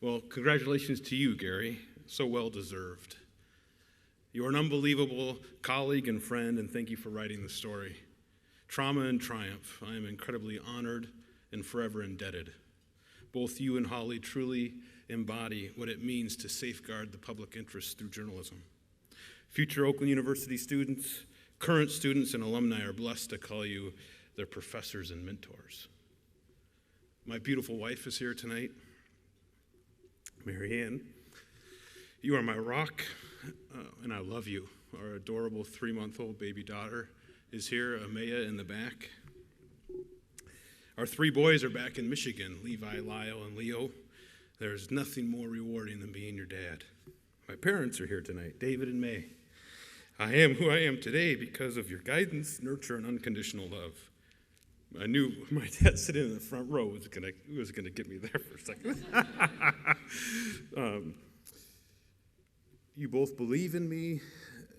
Well, congratulations to you, Gary. So well deserved. You are an unbelievable colleague and friend, and thank you for writing the story. Trauma and triumph. I am incredibly honored and forever indebted. Both you and Holly truly embody what it means to safeguard the public interest through journalism. Future Oakland University students, current students, and alumni are blessed to call you their professors and mentors. My beautiful wife is here tonight. Mary Ann, you are my rock, and I love you. Our adorable 3-month-old baby daughter is here, Amaya in the back. Our 3 boys are back in Michigan, Levi, Lyle, and Leo. There's nothing more rewarding than being your dad. My parents are here tonight, David and May. I am who I am today because of your guidance, nurture, and unconditional love. I knew my dad sitting in the front row was gonna get me there for a second. You both believe in me,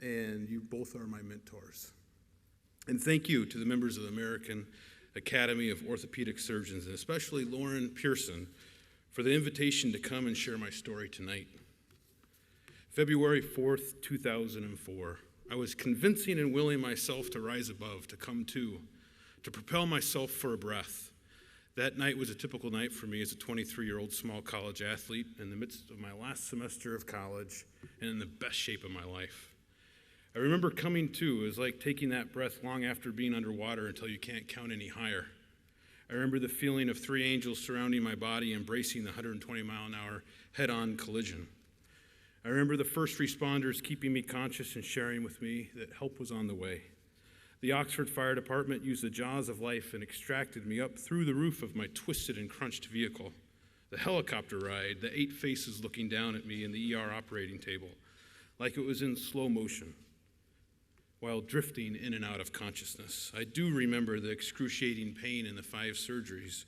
and you both are my mentors. And thank you to the members of the American Academy of Orthopaedic Surgeons, and especially Lauren Pearson, for the invitation to come and share my story tonight. February 4th, 2004, I was convincing and willing myself to rise above, to come to propel myself for a breath. That night was a typical night for me as a 23-year-old small college athlete in the midst of my last semester of college and in the best shape of my life. I remember coming to. It was like taking that breath long after being underwater until you can't count any higher. I remember the feeling of 3 angels surrounding my body, embracing the 120-mile-an-hour head-on collision. I remember the first responders keeping me conscious and sharing with me that help was on the way. The Oxford Fire Department used the jaws of life and extracted me up through the roof of my twisted and crunched vehicle. The helicopter ride, the 8 faces looking down at me in the ER operating table, like it was in slow motion, while drifting in and out of consciousness. I do remember the excruciating pain in the 5 surgeries,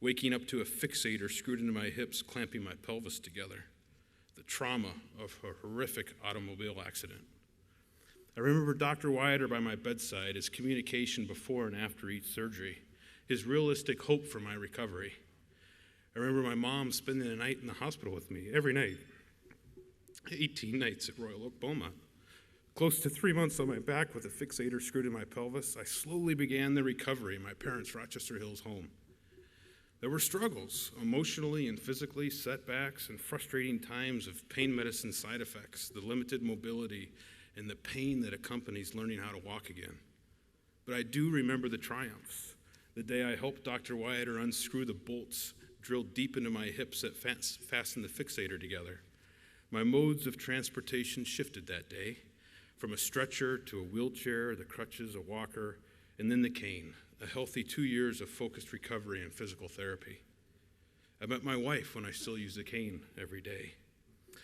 waking up to a fixator screwed into my hips, clamping my pelvis together. The trauma of a horrific automobile accident. I remember Dr. Wyatter by my bedside, his communication before and after each surgery, his realistic hope for my recovery. I remember my mom spending the night in the hospital with me every night, 18 nights at Royal Oak Beaumont. Close to 3 months on my back with a fixator screwed in my pelvis, I slowly began the recovery in my parents' Rochester Hills home. There were struggles, emotionally and physically, setbacks, and frustrating times of pain medicine side effects, the limited mobility, and the pain that accompanies learning how to walk again. But I do remember the triumphs. The day I helped Dr. Wyatter unscrew the bolts drilled deep into my hips that fastened the fixator together. My modes of transportation shifted that day, from a stretcher to a wheelchair, the crutches, a walker, and then the cane, a healthy 2 years of focused recovery and physical therapy. I met my wife when I still use the cane every day.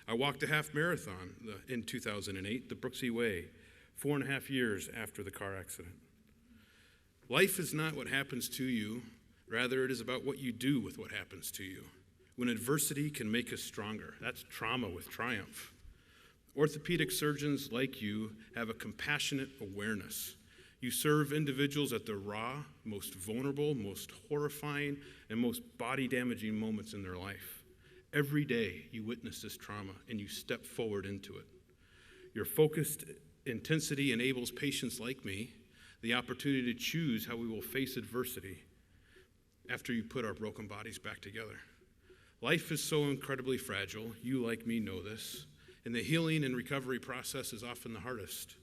I walked a half marathon in 2008, the Brooksy Way, 4.5 years after the car accident. Life is not what happens to you, rather it is about what you do with what happens to you. When adversity can make us stronger, that's trauma with triumph. Orthopedic surgeons like you have a compassionate awareness. You serve individuals at the raw, most vulnerable, most horrifying, and most body-damaging moments in their life. Every day you witness this trauma and you step forward into it. Your focused intensity enables patients like me the opportunity to choose how we will face adversity after you put our broken bodies back together. Life is so incredibly fragile, you like me know this, and the healing and recovery process is often the hardest.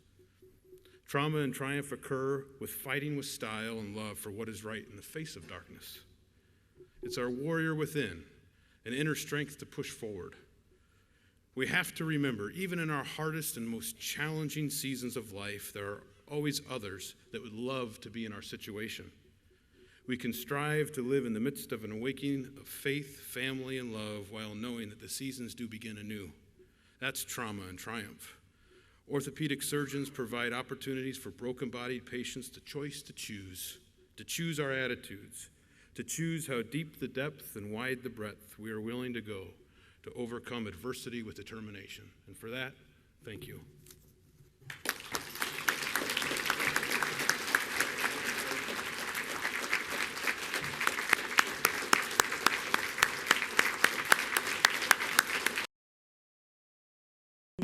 Trauma and triumph occur with fighting with style and love for what is right in the face of darkness. It's our warrior within, an inner strength to push forward. We have to remember, even in our hardest and most challenging seasons of life, there are always others that would love to be in our situation. We can strive to live in the midst of an awakening of faith, family, and love while knowing that the seasons do begin anew. That's trauma and triumph. Orthopedic surgeons provide opportunities for broken-bodied patients to choose our attitudes, to choose how deep the depth and wide the breadth we are willing to go to overcome adversity with determination. And for that, thank you.